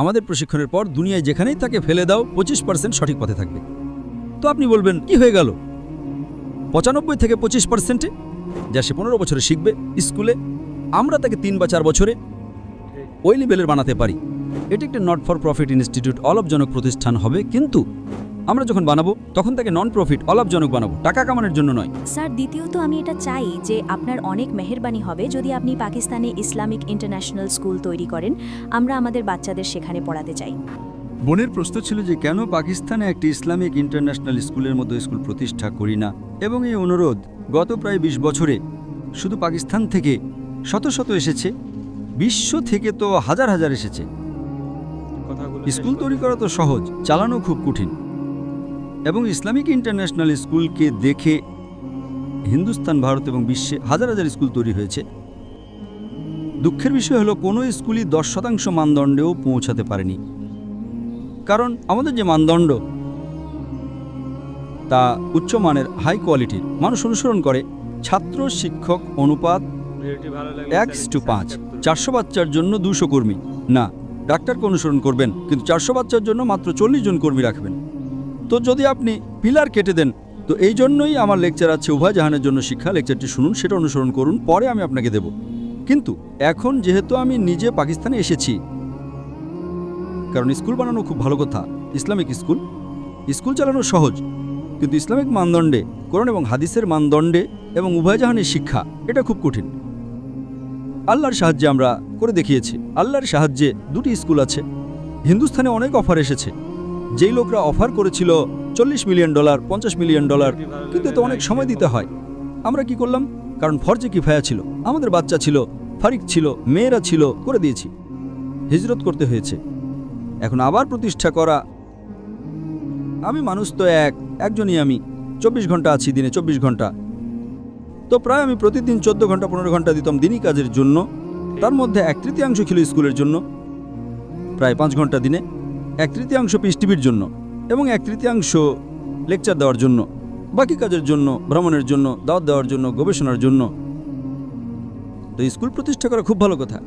আমাদের প্রশিক্ষণের পর দুনিয়ায় যেখানেই তাকে ফেলে দাও 25% সঠিক পথে থাকবে। তো আপনি বলবেন কি হয়ে গেল 95 থেকে 25%-এ, যা সে 15 বছরে শিখবে স্কুলে, আমরা তাকে 3 বা 4 বছরে ওই লেভেলের বানাতে পারি। এটি একটি নট ফর প্রফিট ইনস্টিটিউট, অলাভজনক প্রতিষ্ঠান হবে, কিন্তু আমরা যখন বানাবো তখন তাকে নন প্রফিট, অলাভজনক বানাবো, টাকা কামানোর জন্য নয়। স্যার, দ্বিতীয়ত আমি এটা চাই যে আপনার অনেক মেহেরবানি হবে যদি আপনি পাকিস্তানে ইসলামিক ইন্টারন্যাশনাল স্কুল তৈরি করেন। আমরা আমাদের বাচ্চাদের সেখানে পড়াতে চাই। বোনের প্রশ্ন ছিল যে কেন পাকিস্তানে একটি ইসলামিক ইন্টারন্যাশনাল স্কুলের মতো স্কুল প্রতিষ্ঠা করি না, এবং এই অনুরোধ গত প্রায় 20 বছরে শুধু পাকিস্তান থেকে শত শত এসেছে, বিশ্ব থেকে তো হাজার হাজার এসেছে। স্কুল তৈরি করা তো সহজ, চালানো খুব কঠিন। এবং ইসলামিক ইন্টারন্যাশনাল স্কুলকে দেখে হিন্দুস্তান, ভারত এবং বিশ্বে হাজার হাজার স্কুল তৈরি হয়েছে। দুঃখের বিষয় হলো কোনো স্কুলই 10% মানদণ্ডেও পৌঁছাতে পারেনি, কারণ আমাদের যে মানদণ্ড তা উচ্চমানের, হাই কোয়ালিটির। মানুষ অনুসরণ করে ছাত্র শিক্ষক অনুপাত 1:5, 400 বাচ্চার জন্য 200 কর্মী। না, ডাক্তারকে অনুসরণ করবেন, কিন্তু 400 বাচ্চার জন্য মাত্র 40 জন কর্মী রাখবেন। তো যদি আপনি পিলার কেটে দেন, তো এই জন্যই আমার লেকচার আছে উভয় জাহানের জন্য শিক্ষা, লেকচারটি শুনুন, সেটা অনুসরণ করুন, পরে আমি আপনাকে দেব। কিন্তু এখন যেহেতু আমি নিজে পাকিস্তানে এসেছি, কারণ স্কুল বানানো খুব ভালো কথা, ইসলামিক স্কুল চালানো সহজ, কিন্তু ইসলামিক মানদণ্ডে, কোরআন এবং হাদিসের মানদণ্ডে এবং উভয় জাহানের শিক্ষা, এটা খুব কঠিন। আল্লাহর সাহায্যে আমরা করে দেখিয়েছি। আল্লাহর সাহায্যে 2টি স্কুল আছে। হিন্দুস্তানে অনেক অফার এসেছে, যেই লোকরা অফার করেছিল $40 মিলিয়ন, $50 মিলিয়ন, কিন্তু এতে অনেক সময় দিতে হয়। আমরা কি করলাম, কারণ ফরজে কিফায়া ছিল, আমাদের বাচ্চা ছিল, ফারিক ছিল, মেয়েরা ছিল, করে দিয়েছি। হিজরত করতে হয়েছে, এখন আবার প্রতিষ্ঠা করা। আমি মানুষ তো একজনই, আমি 24 ঘন্টা আছি, দিনে 24 ঘন্টা। তো প্রায় আমি প্রতিদিন 14 ঘন্টা 15 ঘন্টা দিতাম দিনই কাজের জন্য। তার মধ্যে 1/3 ছিল স্কুলের জন্য, প্রায় 5 ঘন্টা দিনে, 1/3 পিস টিভির জন্য, এবং 1/3 লেকচার দেওয়ার জন্য, বাকি কাজের জন্য, ভ্রমণের জন্য, দাওয়াত দেওয়ার জন্য, গবেষণার জন্য। তো স্কুল প্রতিষ্ঠা করা খুব ভালো কথা,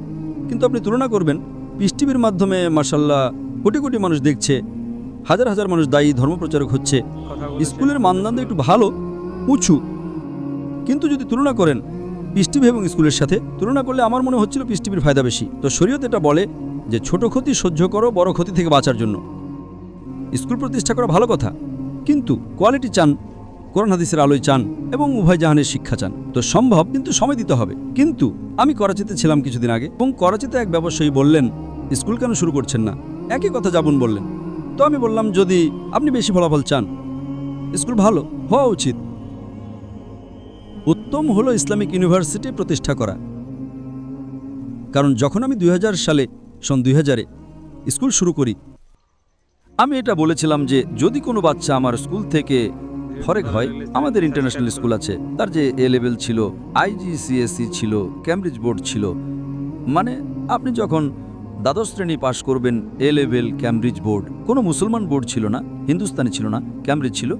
কিন্তু আপনি তুলনা করবেন পিস টিভির মাধ্যমে মাশাআল্লাহ কোটি কোটি মানুষ দেখছে, হাজার হাজার মানুষ দায়ী ধর্মপ্রচারক হচ্ছে, স্কুলের মানদণ্ড একটু ভালো, উঁচু। কিন্তু যদি তুলনা করেন পিস টিভি এবং স্কুলের সাথে, তুলনা করলে আমার মনে হচ্ছিল পিস টিভির ফায়দা বেশি। তো শরীয়ত এটা বলে যে ছোট ক্ষতি সহ্য করো বড় ক্ষতি থেকে বাঁচার জন্য। স্কুল প্রতিষ্ঠা করা ভালো কথা, কিন্তু কোয়ালিটি চান, কোরআন হাদিসের আলোয় চান, এবং উভয় জাহানের শিক্ষা চান। তো সম্ভব, কিন্তু সময় দিতে হবে। কিন্তু আমি করাচিতে ছিলাম কিছুদিন আগে, এবং করাচিতে এক ব্যবসায়ী বললেন স্কুল কেন শুরু করছেন না, একই কথা যাবুন বললেন। তো আমি বললাম যদি আপনি বেশি ফলাফল চান, স্কুল ভালো হওয়া উচিত, উত্তম হলো ইসলামিক ইউনিভার্সিটি প্রতিষ্ঠা করা। কারণ যখন আমি 2000 সালে, সন 2000-এ স্কুল শুরু করি, আমি এটা বলেছিলাম যে যদি কোনো বাচ্চা আমার স্কুল থেকে ফরেক হয়, আমাদের ইন্টারন্যাশনাল স্কুল আছে, তার যে এ লেভেল ছিল, IGCSE ছিল, ক্যামব্রিজ বোর্ড ছিল, মানে আপনি যখন দ্বাদশ শ্রেণী পাশ করবেন, এ লেভেল, ক্যামব্রিজ বোর্ড, কোনো মুসলমান বোর্ড ছিল না, হিন্দুস্তানি ছিল না, ক্যামব্রিজ ছিল,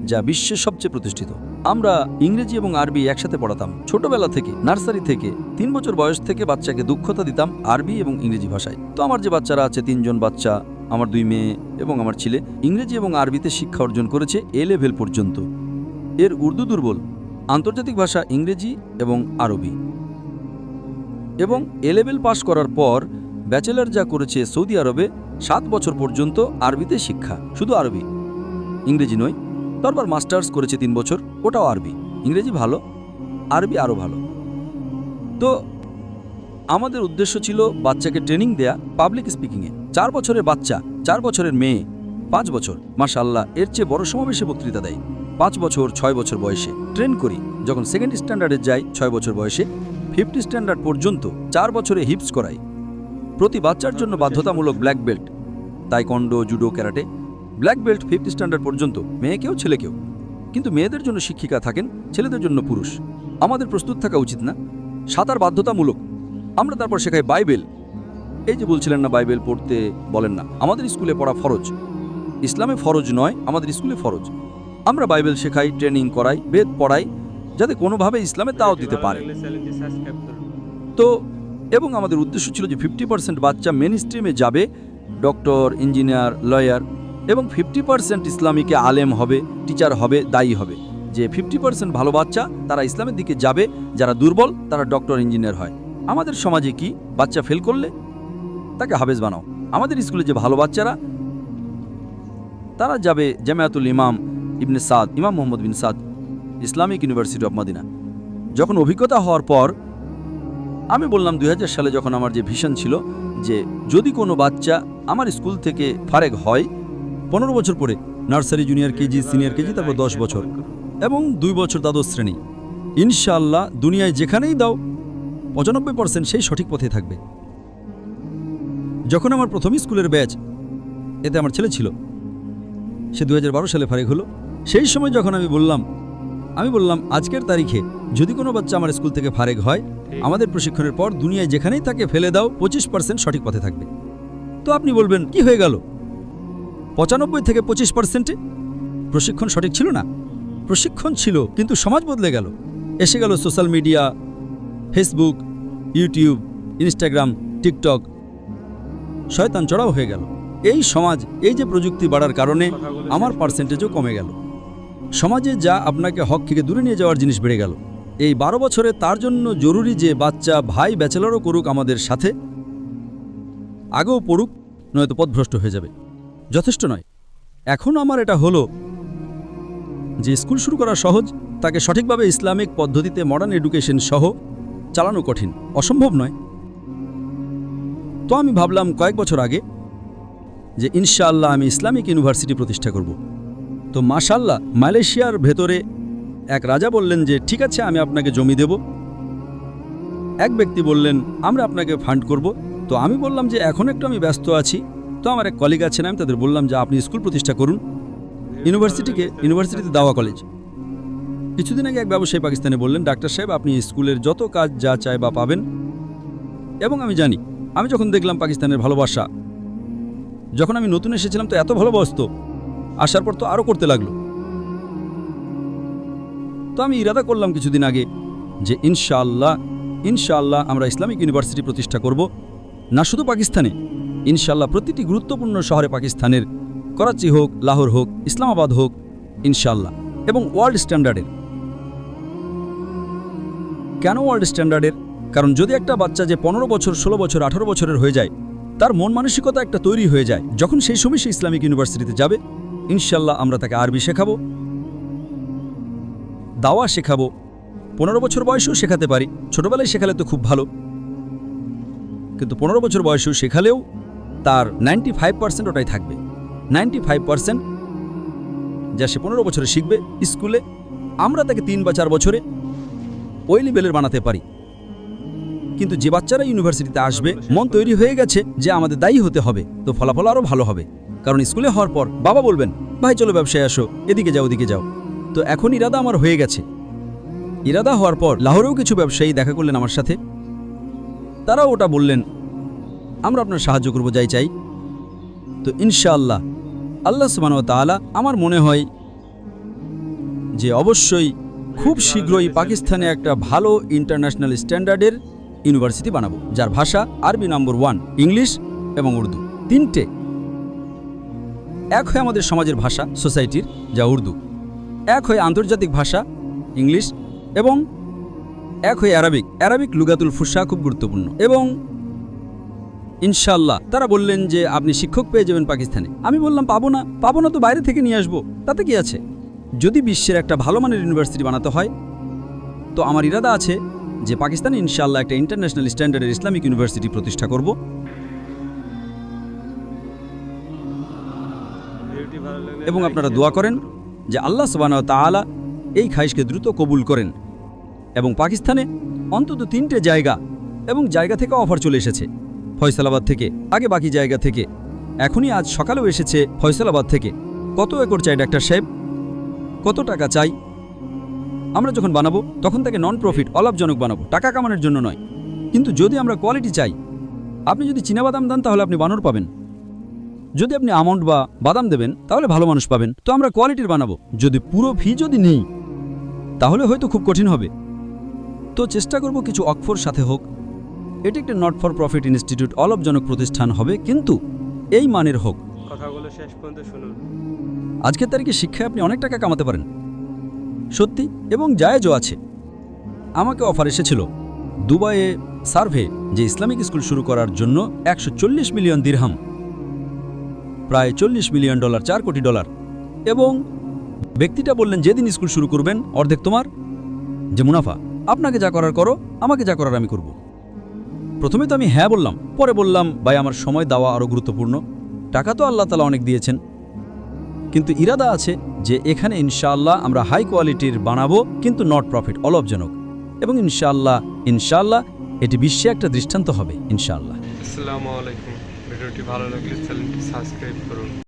যা বিশ্বের সবচেয়ে প্রতিষ্ঠিত। আমরা ইংরেজি এবং আরবি একসাথে পড়াতাম ছোটবেলা থেকে, নার্সারি থেকে। 3 বছর বয়স থেকে বাচ্চাকে দক্ষতা দিতাম আরবি এবং ইংরেজি ভাষায়। তো আমার যে বাচ্চারা আছে, 3 জন বাচ্চা, আমার 2 মেয়ে এবং আমার ছেলে, ইংরেজি এবং আরবিতে শিক্ষা অর্জন করেছে এ লেভেল পর্যন্ত। এর উর্দু দুর্বল, আন্তর্জাতিক ভাষা ইংরেজি এবং আরবি। এবং এ লেভেল পাশ করার পর ব্যাচেলর যা করেছে সৌদি আরবে 7 বছর পর্যন্ত আরবিতে শিক্ষা, শুধু আরবি, ইংরেজি নয়। তারপর মাস্টার্স করেছে 3 বছর, ওটাও আরবি। ইংরেজি ভালো, আরবি আরও ভালো। তো আমাদের উদ্দেশ্য ছিল বাচ্চাকে ট্রেনিং দেয়া পাবলিক স্পিকিংয়ে। 4 বছরের বাচ্চা, 4 বছরের মেয়ে, 5 বছর, মাশাআল্লাহ এর চেয়ে বড় সমাবেশে বক্তৃতা দেয়। 5 বছর 6 বছর বয়সে ট্রেন করি। যখন সেকেন্ড স্ট্যান্ডার্ডে যাই 6 বছর বয়সে, 5th স্ট্যান্ডার্ড পর্যন্ত 4 বছরে হিপস করাই। প্রতি বাচ্চার জন্য বাধ্যতামূলক black belt, taekwondo, judo, karate, black belt 5th standard পর্যন্ত, মেয়েকেও ছেলেকেও। কিন্তু মেয়েদের জন্য শিক্ষিকা থাকেন, ছেলেদের জন্য পুরুষ। আমাদের প্রস্তুত থাকা উচিত না? সাঁতার বাধ্যতামূলক। আমরা তারপর শেখাই বাইবেল। এই যে বলছিলেন না বাইবেল পড়তে বলেন না, আমাদের স্কুলে পড়া ফরজ। ইসলামে ফরজ নয়, আমাদের স্কুলে ফরজ। আমরা বাইবেল শেখাই, ট্রেনিং করাই, বেদ পড়াই, যাতে কোনোভাবে ইসলামে দাওয়াত দিতে পারে। তো এবং আমাদের উদ্দেশ্য ছিল যে 50% বাচ্চা মেন স্ট্রিমে যাবে ডক্টর, ইঞ্জিনিয়ার, লয়ার, এবং 50% ইসলামীকে আলেম হবে, টিচার হবে, দায়ী হবে। যে 50% ভালো বাচ্চা তারা ইসলামের দিকে যাবে, যারা দুর্বল তারা ডক্টর, ইঞ্জিনিয়ার হয়। আমাদের সমাজে কি, বাচ্চা ফেল করলে তাকে হাফেজ বানাও। আমাদের স্কুলে যে ভালো বাচ্চারা তারা যাবে জামিয়াতুল ইমাম ইবনে সাদ, ইমাম মোহাম্মদ বিন সাদ, ইসলামিক ইউনিভার্সিটি অফ মদিনা। যখন অভিজ্ঞতা হওয়ার পর আমি বললাম 2000 সালে যখন আমার যে ভিশন ছিল যে যদি কোনো বাচ্চা আমার স্কুল থেকে ফারেক হয় 15 বছর পরে, nursery, junior KG, senior KG, তারপর 10 বছর এবং 2 বছর দ্বাদশ শ্রেণী, ইনশাআল্লাহ দুনিয়ায় যেখানেই দাও 95% সেই সঠিক পথে থাকবে। যখন আমার প্রথম স্কুলের ব্যাচ, এতে আমার ছেলে ছিল, সে 2012 সালে ফারেক হলো। সেই সময় যখন আমি বললাম আজকের তারিখে যদি কোনো বাচ্চা আমার স্কুল থেকে ফারেক হয়, আমাদের প্রশিক্ষণের পর দুনিয়ায় যেখানেই তাকে ফেলে দাও 25% সঠিক পথে থাকবে। তো আপনি বলবেন কি হয়ে গেল? 95 থেকে 25%? প্রশিক্ষণ সঠিক ছিল না? প্রশিক্ষণ ছিল, কিন্তু সমাজ বদলে গেল। এসে গেল social media, Facebook, YouTube, Instagram, TikTok, শয়তান চড়াও হয়ে গেল। এই সমাজ, এই যে প্রযুক্তি বাড়ার কারণে আমার পার্সেন্টেজও কমে গেল। সমাজে যা আপনাকে হক থেকে দূরে নিয়ে যাওয়ার জিনিস বেড়ে গেল। এই 12 বছরে তার জন্য জরুরি যে বাচ্চা ভাই ব্যাচেলরও করুক আমাদের সাথে, আগেও পড়ুক, নয়তো পথভ্রষ্ট হয়ে যাবে। যথেষ্ট নয়। এখন আমার এটা হলো যে স্কুল শুরু করা সহজ, তাকে সঠিকভাবে ইসলামিক পদ্ধতিতে মডার্ন এডুকেশন সহ চালানো কঠিন, অসম্ভব নয়। তো আমি ভাবলাম কয়েক বছর আগে যে ইনশাআল্লাহ আমি ইসলামিক ইউনিভার্সিটি প্রতিষ্ঠা করব। তো মাশাআল্লাহ মালয়েশিয়ার ভেতরে এক রাজা বললেন যে ঠিক আছে, আমি আপনাকে জমি দেব। এক ব্যক্তি বললেন আমরা আপনাকে ফান্ড করব। তো আমি বললাম যে এখন একটু আমি ব্যস্ত আছি। তো আমার এক কলিগ আছেন, আমি তাদের বললাম যে আপনি স্কুল প্রতিষ্ঠা করুন, ইউনিভার্সিটিতে দাওয়া কলেজ। কিছুদিন আগে এক ব্যবসায়ী পাকিস্তানে বললেন ডাক্তার সাহেব আপনি স্কুলের যত কাজ যা চায় বা পাবেন। এবং আমি জানি, আমি যখন দেখলাম পাকিস্তানের ভালোবাসা, যখন আমি নতুন এসেছিলাম তো এত ভালোবাসত, আসার পর তো আরও করতে লাগলো। তো আমি ইরাদা করলাম কিছুদিন আগে যে ইনশাআল্লাহ আমরা ইসলামিক ইউনিভার্সিটি প্রতিষ্ঠা করব। না শুধু পাকিস্তানে, ইনশাআল্লাহ প্রতিটি গুরুত্বপূর্ণ শহরে পাকিস্তানের, করাচি হোক, লাহোর হোক, ইসলামাবাদ হোক, ইনশাআল্লাহ, এবং ওয়ার্ল্ড স্ট্যান্ডার্ডের। কেন ওয়ার্ল্ড স্ট্যান্ডার্ডের? কারণ যদি একটা বাচ্চা যে 15 বছর, 16 বছর, 18 বছরের হয়ে যায়, তার মন মানসিকতা একটা তৈরি হয়ে যায়, যখন সেই সময় সে ইসলামিক ইউনিভার্সিটিতে যাবে, ইনশাআল্লাহ আমরা তাকে আরবি শেখাবো, দাওয়া শেখাবো। 15 বছর বয়সেও শেখাতে পারি, ছোটবেলায় শেখালে তো খুব ভালো, কিন্তু 15 বছর বয়সেও শেখালেও তার 95% ওটাই থাকবে। 95% যা সে 15 বছরে শিখবে স্কুলে, আমরা তাকে 3 বা 4 বছরে ওই লেভেলের বানাতে পারি। কিন্তু যে বাচ্চারা ইউনিভার্সিটিতে আসবে, মন তৈরি হয়ে গেছে যে আমাদের দায়ী হতে হবে, তো ফলাফল আরও ভালো হবে। কারণ স্কুলে হওয়ার পর বাবা বলবেন ভাই চলো ব্যবসায় আসো, এদিকে যাও ওদিকে যাও। তো এখন ইরাদা আমার হয়ে গেছে। ইরাদা হওয়ার পর লাহোরেও কিছু ব্যবসায়ী দেখা করলেন আমার সাথে, তারাও ওটা বললেন আমরা আপনার সাহায্য করব যাই চাই। তো ইনশাআল্লাহ আল্লাহ সুবহানাহু ওয়া তাআলা আমার মনে হয় যে অবশ্যই খুব শীঘ্রই পাকিস্তানে একটা ভালো ইন্টারন্যাশনাল স্ট্যান্ডার্ডের ইউনিভার্সিটি বানাবো, যার ভাষা আরবি নম্বর 1, ইংলিশ এবং উর্দু, 3টে। এক হয় আমাদের সমাজের ভাষা সোসাইটির, যা উর্দু, এক হয় আন্তর্জাতিক ভাষা ইংলিশ, এবং এক হয় অ্যারাবিক লুগাতুল ফুসা, খুব গুরুত্বপূর্ণ। এবং ইনশাআল্লাহ তারা বললেন যে আপনি শিক্ষক পেয়ে যাবেন পাকিস্তানে। আমি বললাম পাবো না তো বাইরে থেকে নিয়ে আসবো, তাতে কি আছে। যদি বিশ্বের একটা ভালো মানের ইউনিভার্সিটি বানাতে হয়, তো আমার ইরাদা আছে যে পাকিস্তানে ইনশাআল্লাহ একটা ইন্টারন্যাশনাল স্ট্যান্ডার্ডের ইসলামিক ইউনিভার্সিটি প্রতিষ্ঠা করব। এবং আপনারা দোয়া করেন যে আল্লাহ সুবহানাহু ওয়া তাআলা এই খায়েশকে দ্রুত কবুল করেন। এবং পাকিস্তানে অন্তত 3টে জায়গা, এবং জায়গা থেকে অফার চলে এসেছে ফয়সালাবাদ থেকে, আগে বাকি জায়গা থেকে, এখনই আজ সকালেও এসেছে ফয়সালাবাদ থেকে। কত একর চাই ডাক্তার সাহেব, কত টাকা চাই? আমরা যখন বানাবো তখন তাকে নন প্রফিট, অলাভজনক বানাবো, টাকা কামানোর জন্য নয়। কিন্তু যদি আমরা কোয়ালিটি চাই, আপনি যদি চীনাবাদাম দেন তাহলে আপনি বানর পাবেন, যদি আপনি আমন্ড বা বাদাম দেবেন তাহলে ভালো মানুষ পাবেন। তো আমরা কোয়ালিটির বানাবো। যদি পুরো ফি যদি নেই তাহলে হয়তো খুব কঠিন হবে। তো চেষ্টা করব কিছু অক্ষর সাথে হোক। এটি একটি নট ফর প্রফিট ইনস্টিটিউট, অলাভজনক প্রতিষ্ঠান হবে, কিন্তু এই মানের হোক। কথাগুলো শেষ পর্যন্ত শুনুন। আজকের তারিখে শিক্ষায় আপনি অনেক টাকা কামাতে পারেন, সত্যি, এবং জায়েজও আছে। আমাকে অফার এসেছিল দুবাইয়ে সার্ভে যে ইসলামিক স্কুল শুরু করার জন্য 140 মিলিয়ন দিরহাম, প্রায় $40 মিলিয়ন, $4 কোটি। এবং ব্যক্তিটা বললেন যেদিন স্কুল শুরু করবেন অর্ধেক তোমার, যে মুনাফা, আপনাকে যা করার করো, আমাকে যা করার আমি করব। প্রথমে তো আমি হ্যাঁ বললাম, পরে বললাম ভাই আমার সময় দেওয়া আরও গুরুত্বপূর্ণ। টাকা তো আল্লাহ তাআলা অনেক দিয়েছেন, কিন্তু ইরাদা আছে যে এখানে ইনশাআল্লাহ আমরা হাই কোয়ালিটির বানাবো, কিন্তু নট প্রফিট, অলাভজনক। এবং ইনশাআল্লাহ এটি বিশ্বে একটা দৃষ্টান্ত হবে ইনশাআল্লাহ। আসসালামু আলাইকুম। ভিডিওটি ভালো লাগলে চ্যানেলটি সাবস্ক্রাইব করুন।